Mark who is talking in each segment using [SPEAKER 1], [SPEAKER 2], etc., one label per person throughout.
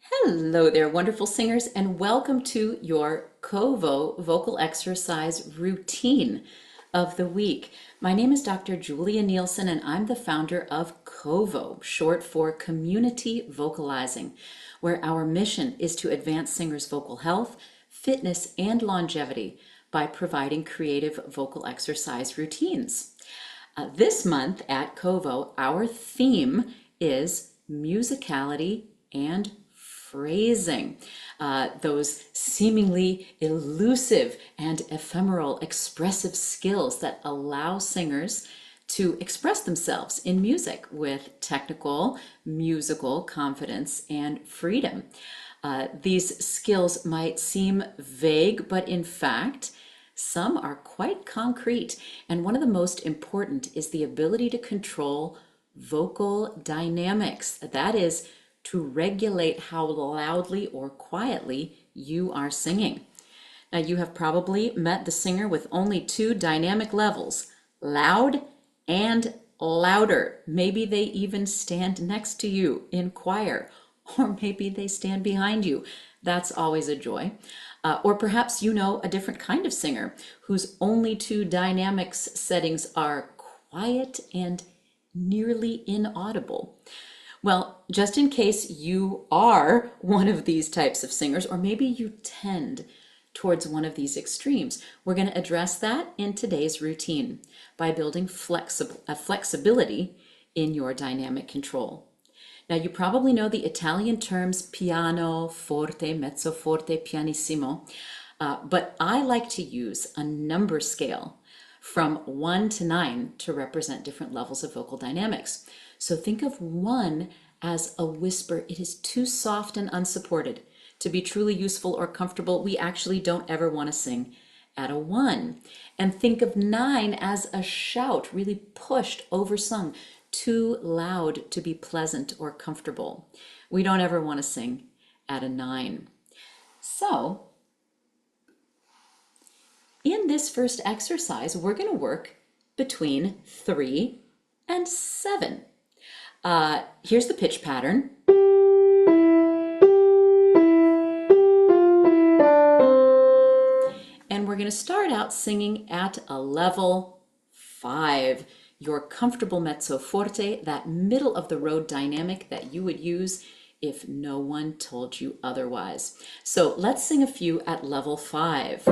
[SPEAKER 1] Hello there, wonderful singers, and welcome to your COVO vocal exercise routine of the week. My name is Dr. Julia Nielsen, and I'm the founder of COVO, short for Community Vocalizing, where our mission is to advance singers' vocal health, fitness, and longevity by providing creative vocal exercise routines. This month at COVO, our theme is musicality and phrasing. Those seemingly elusive and ephemeral expressive skills that allow singers to express themselves in music with technical, musical confidence and freedom. These skills might seem vague, but in fact, some are quite concrete, and one of the most important is the ability to control vocal dynamics. That is, to regulate how loudly or quietly you are singing. Now, you have probably met the singer with only two dynamic levels, loud and louder. Maybe they even stand next to you in choir, or maybe they stand behind you. That's always a joy. Or perhaps you know a different kind of singer whose only two dynamics settings are quiet and nearly inaudible. Well, just in case you are one of these types of singers, or maybe you tend towards one of these extremes, we're going to address that in today's routine by building flexibility in your dynamic control. Now, you probably know the Italian terms piano, forte, mezzo forte, pianissimo, but I like to use a number scale from 1 to 9 to represent different levels of vocal dynamics. So think of 1 as a whisper. It is too soft and unsupported to be truly useful or comfortable. We actually don't ever want to sing at a 1. And think of 9 as a shout, really pushed, oversung, too loud to be pleasant or comfortable. We don't ever want to sing at a 9. So, in this first exercise, we're going to work between 3 and 7. Here's the pitch pattern. And we're going to start out singing at a level 5. Your comfortable mezzo forte, that middle of the road dynamic that you would use if no one told you otherwise. So let's sing a few at level 5.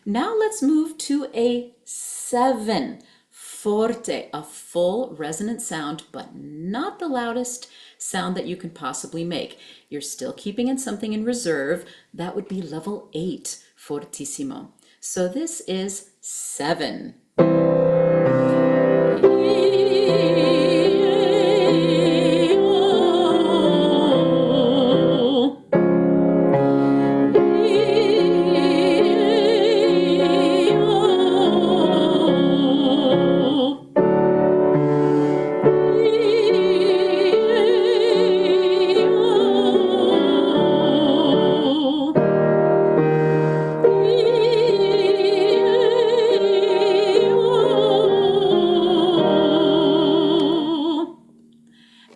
[SPEAKER 1] Now let's move to a 7, forte, a full resonant sound, but not the loudest sound that you can possibly make. You're still keeping in something in reserve. That would be level 8, fortissimo. So this is 7.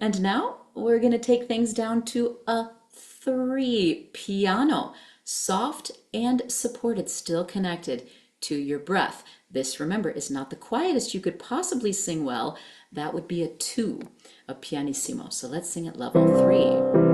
[SPEAKER 1] And now we're going to take things down to a 3, piano, soft and supported, still connected to your breath. This, remember, is not the quietest you could possibly sing well. That would be a 2, a pianissimo. So let's sing at level 3.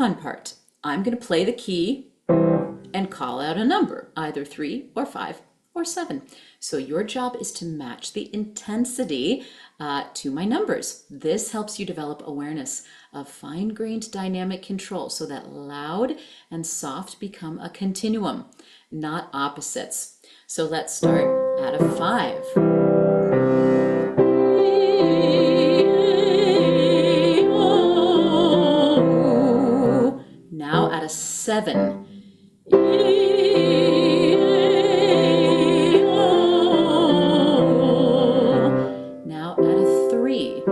[SPEAKER 1] fun part. I'm going to play the key and call out a number, either 3 or 5 or 7. So your job is to match the intensity to my numbers. This helps you develop awareness of fine-grained dynamic control so that loud and soft become a continuum, not opposites. So let's start at a 5. Now at a 7. Now at a 3.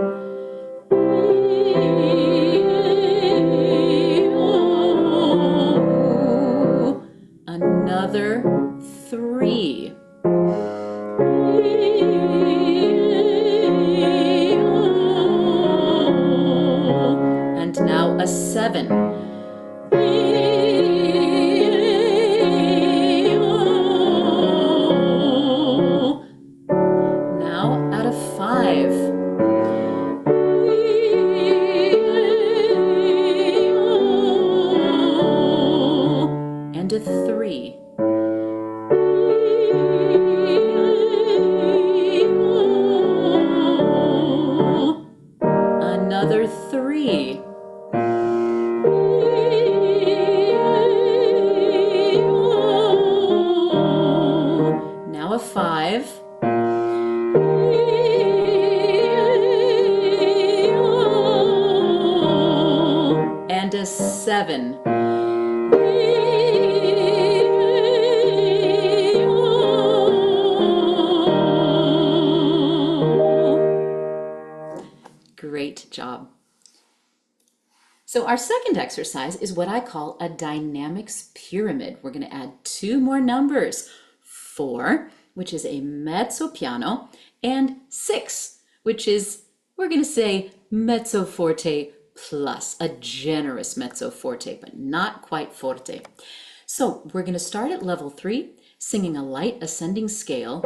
[SPEAKER 1] Another 3. And now a 7. Now at a 5. And a 3. Another 3. Now a 5. And a 7. Great job. So our second exercise is what I call a dynamics pyramid. We're going to add 2 more numbers, 4, which is a mezzo piano, and 6, which is, we're going to say, mezzo forte plus, a generous mezzo forte, but not quite forte. So we're going to start at level 3, singing a light ascending scale.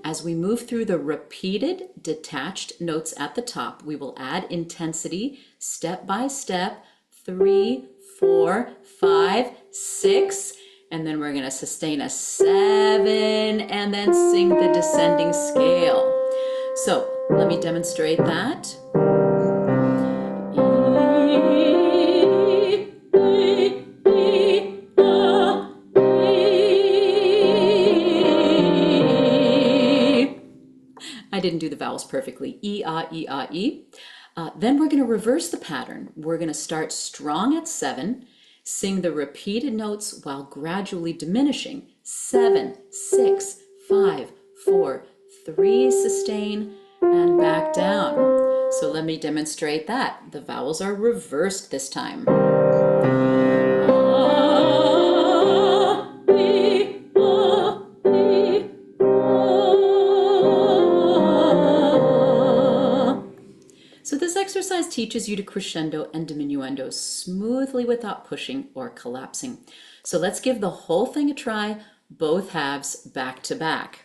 [SPEAKER 1] As we move through the repeated detached notes at the top, we will add intensity step by step, 3, 4, 5, 6, and then we're going to sustain a 7 and then sing the descending scale. So let me demonstrate that. I didn't do the vowels perfectly. E, ah, e, ah, e. Then we're going to reverse the pattern. We're going to start strong at 7, sing the repeated notes while gradually diminishing. 7, 6, 5, 4, 3, sustain, and back down. So let me demonstrate that. The vowels are reversed this time. So this exercise teaches you to crescendo and diminuendo smoothly without pushing or collapsing. So let's give the whole thing a try, both halves back to back.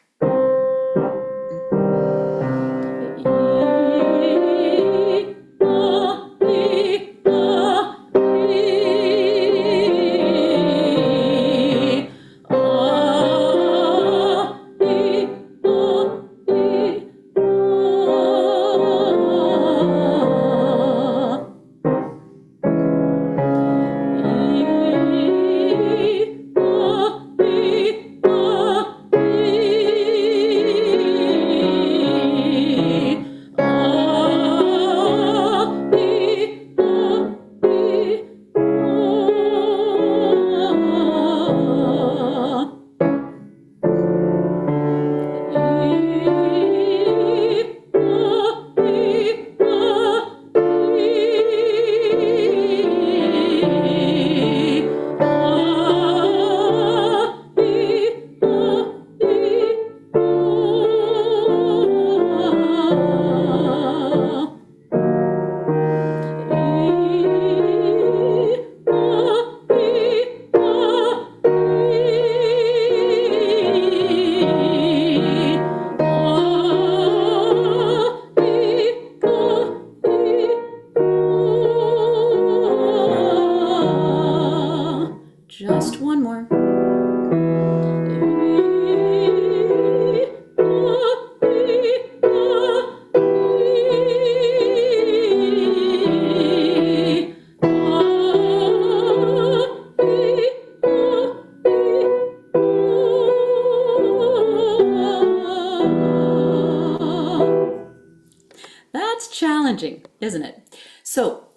[SPEAKER 1] Just one more. That's challenging, isn't it? So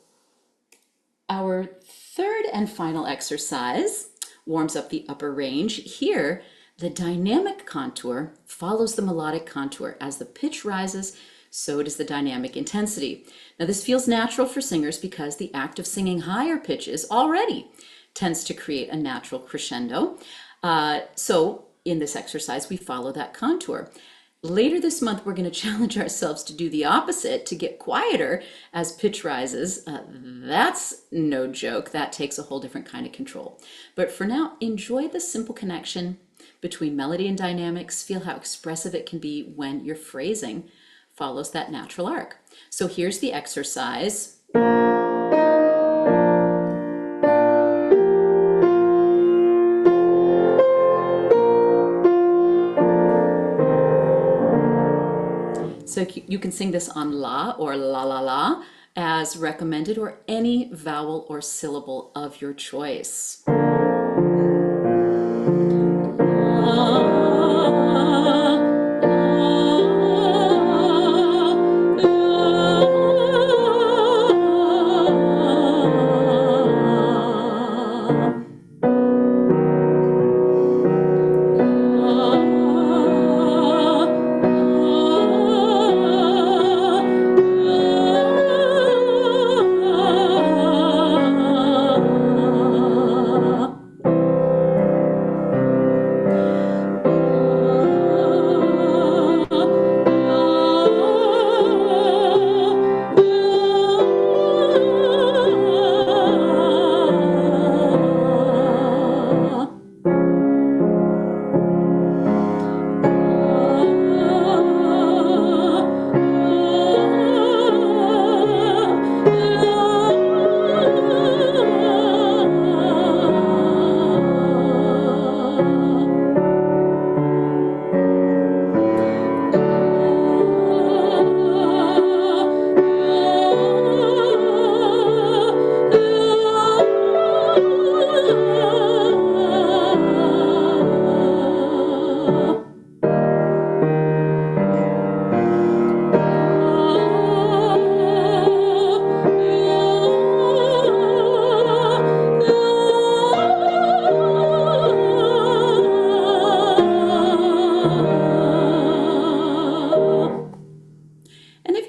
[SPEAKER 1] our third and final exercise warms up the upper range. Here, the dynamic contour follows the melodic contour. As the pitch rises, so does the dynamic intensity. Now, this feels natural for singers because the act of singing higher pitches already tends to create a natural crescendo. So in this exercise, we follow that contour. Later this month, we're going to challenge ourselves to do the opposite, to get quieter as pitch rises. That's no joke. That takes a whole different kind of control. But for now, enjoy the simple connection between melody and dynamics. Feel how expressive it can be when your phrasing follows that natural arc. So here's the exercise. So you can sing this on la or la la la as recommended, or any vowel or syllable of your choice.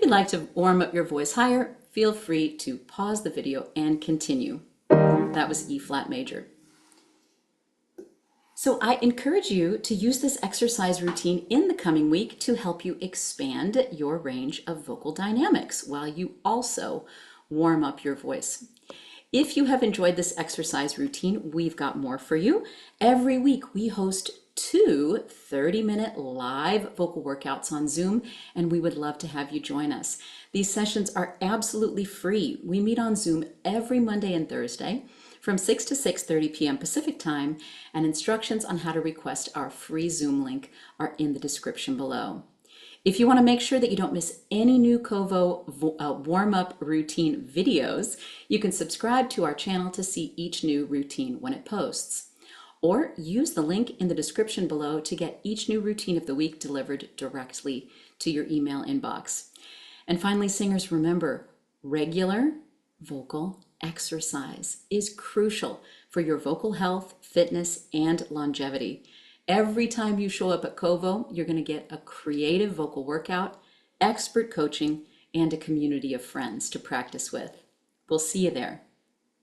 [SPEAKER 1] Like to warm up your voice higher, feel free to pause the video and continue. That was E flat major. So I encourage you to use this exercise routine in the coming week to help you expand your range of vocal dynamics while you also warm up your voice. If you have enjoyed this exercise routine, we've got more for you. Every week we host 2 30-minute live vocal workouts on Zoom, and we would love to have you join us. These sessions are absolutely free. We meet on Zoom every Monday and Thursday from 6 to 6:30 p.m. Pacific time, and instructions on how to request our free Zoom link are in the description below. If you want to make sure that you don't miss any new Kovo warm-up routine videos, you can subscribe to our channel to see each new routine when it posts. Or use the link in the description below to get each new routine of the week delivered directly to your email inbox. And finally, singers, remember, regular vocal exercise is crucial for your vocal health, fitness, and longevity. Every time you show up at Kovo, you're going to get a creative vocal workout, expert coaching, and a community of friends to practice with. We'll see you there.